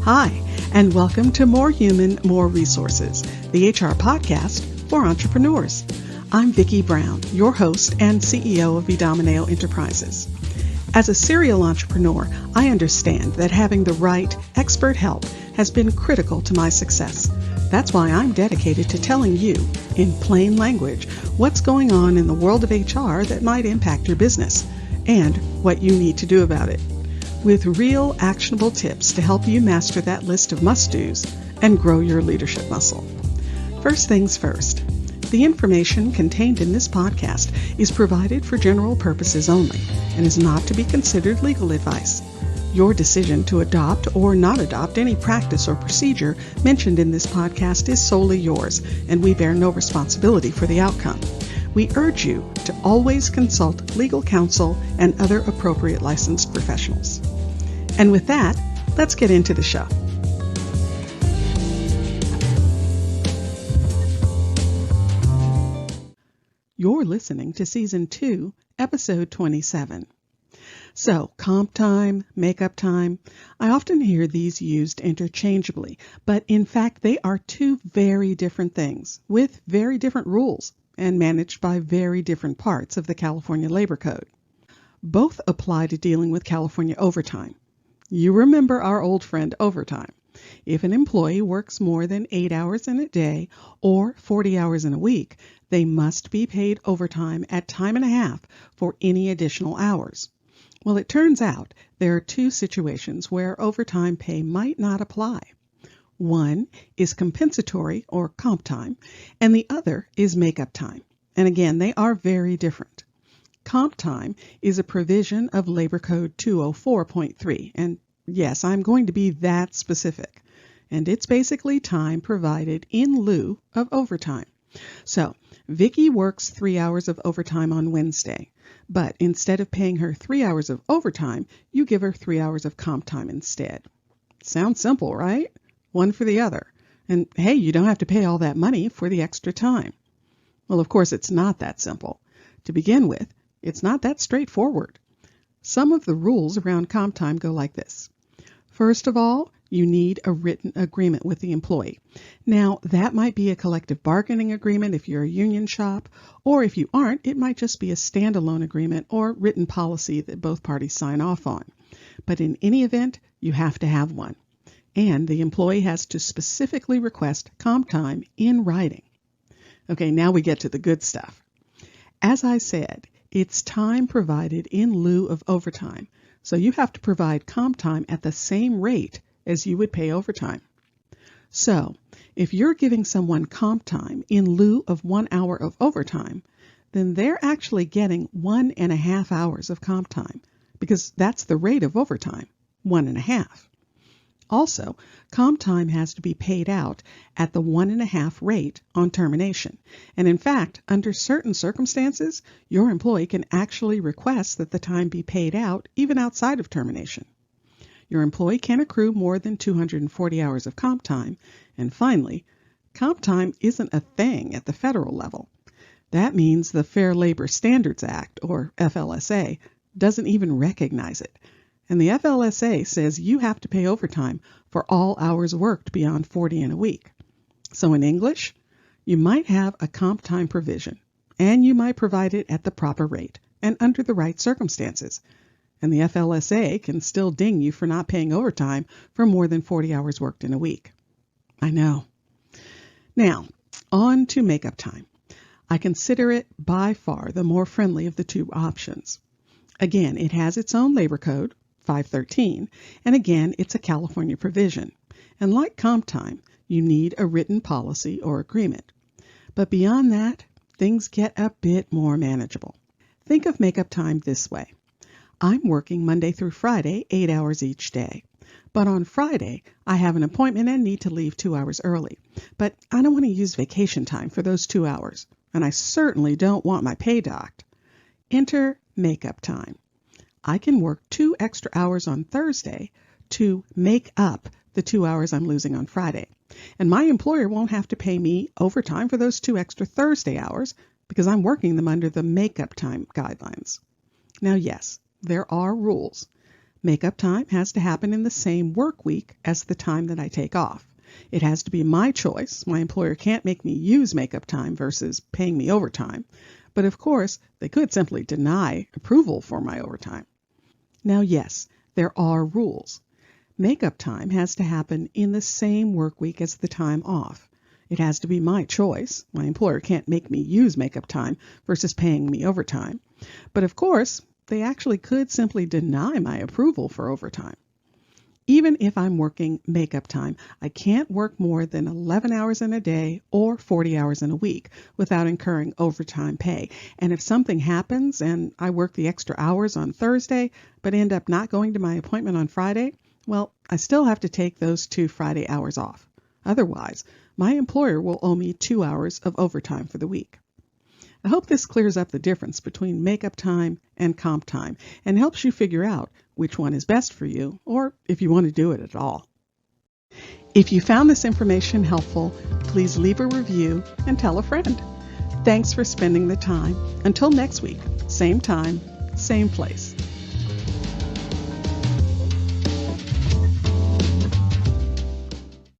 Hi, and welcome to More Human, More Resources, the HR podcast for entrepreneurs. I'm Vicki Brown, your host and CEO of Vidamaneo Enterprises. As a serial entrepreneur, I understand that having the right expert help has been critical to my success. That's why I'm dedicated to telling you, in plain language, what's going on in the world of HR that might impact your business and what you need to do about it, with real actionable tips to help you master that list of must-dos and grow your leadership muscle. First things first, the information contained in this podcast is provided for general purposes only and is not to be considered legal advice. Your decision to adopt or not adopt any practice or procedure mentioned in this podcast is solely yours, and we bear no responsibility for the outcome. We urge you to always consult legal counsel and other appropriate licensed professionals. And with that, let's get into the show. You're listening to Season 2, Episode 27. So, comp time, makeup time, I often hear these used interchangeably, but in fact they are two very different things with very different rules and managed by very different parts of the California Labor Code. Both apply to dealing with California overtime. You remember our old friend overtime. If an employee works more than 8 hours in a day or 40 hours in a week, they must be paid overtime at time and a half for any additional hours. Well, it turns out there are two situations where overtime pay might not apply. One is compensatory or comp time, and the other is makeup time. And again, they are very different. Comp time is a provision of Labor Code 204.3, and yes, I'm going to be that specific. And it's basically time provided in lieu of overtime. So, Vicki works 3 hours of overtime on Wednesday, but instead of paying her 3 hours of overtime, you give her 3 hours of comp time instead. Sounds simple, right? One for the other. And hey, you don't have to pay all that money for the extra time. Well, of course, it's not that simple. To begin with, it's not that straightforward. Some of the rules around comp time go like this. First of all, you need a written agreement with the employee. Now, that might be a collective bargaining agreement if you're a union shop, or if you aren't, it might just be a standalone agreement or written policy that both parties sign off on. But in any event, you have to have one. And the employee has to specifically request comp time in writing. Okay, now we get to the good stuff. As I said, it's time provided in lieu of overtime, so you have to provide comp time at the same rate as you would pay overtime. So, if you're giving someone comp time in lieu of 1 hour of overtime, then they're actually getting 1.5 hours of comp time, because that's the rate of overtime, 1.5. Also, comp time has to be paid out at the 1.5 rate on termination. And in fact, under certain circumstances, your employee can actually request that the time be paid out even outside of termination. Your employee can accrue more than 240 hours of comp time. And finally, comp time isn't a thing at the federal level. That means the Fair Labor Standards Act, or FLSA, doesn't even recognize it. And the FLSA says you have to pay overtime for all hours worked beyond 40 in a week. So in English, you might have a comp time provision, and you might provide it at the proper rate and under the right circumstances. And the FLSA can still ding you for not paying overtime for more than 40 hours worked in a week. I know. Now, on to makeup time. I consider it by far the more friendly of the two options. Again, it has its own labor code, 513, and again, it's a California provision. And like comp time, you need a written policy or agreement. But beyond that, things get a bit more manageable. Think of makeup time this way. I'm working Monday through Friday, 8 hours each day. But on Friday, I have an appointment and need to leave 2 hours early. But I don't want to use vacation time for those 2 hours. And I certainly don't want my pay docked. Enter makeup time. I can work 2 extra hours on Thursday to make up the 2 hours I'm losing on Friday. And my employer won't have to pay me overtime for those 2 extra Thursday hours because I'm working them under the makeup time guidelines. Now, yes, there are rules. Makeup time has to happen in the same work week as the time that I take off. It has to be my choice. My employer can't make me use makeup time versus paying me overtime. But of course, they could simply deny approval for my overtime. Now, yes, there are rules. Makeup time has to happen in the same work week as the time off. It has to be my choice. My employer can't make me use makeup time versus paying me overtime. But of course, they actually could simply deny my approval for overtime. Even if I'm working makeup time, I can't work more than 11 hours in a day or 40 hours in a week without incurring overtime pay. And if something happens and I work the extra hours on Thursday but end up not going to my appointment on Friday, well, I still have to take those 2 Friday hours off. Otherwise, my employer will owe me 2 hours of overtime for the week. I hope this clears up the difference between makeup time and comp time and helps you figure out which one is best for you, or if you want to do it at all. If you found this information helpful, please leave a review and tell a friend. Thanks for spending the time. Until next week, same time, same place.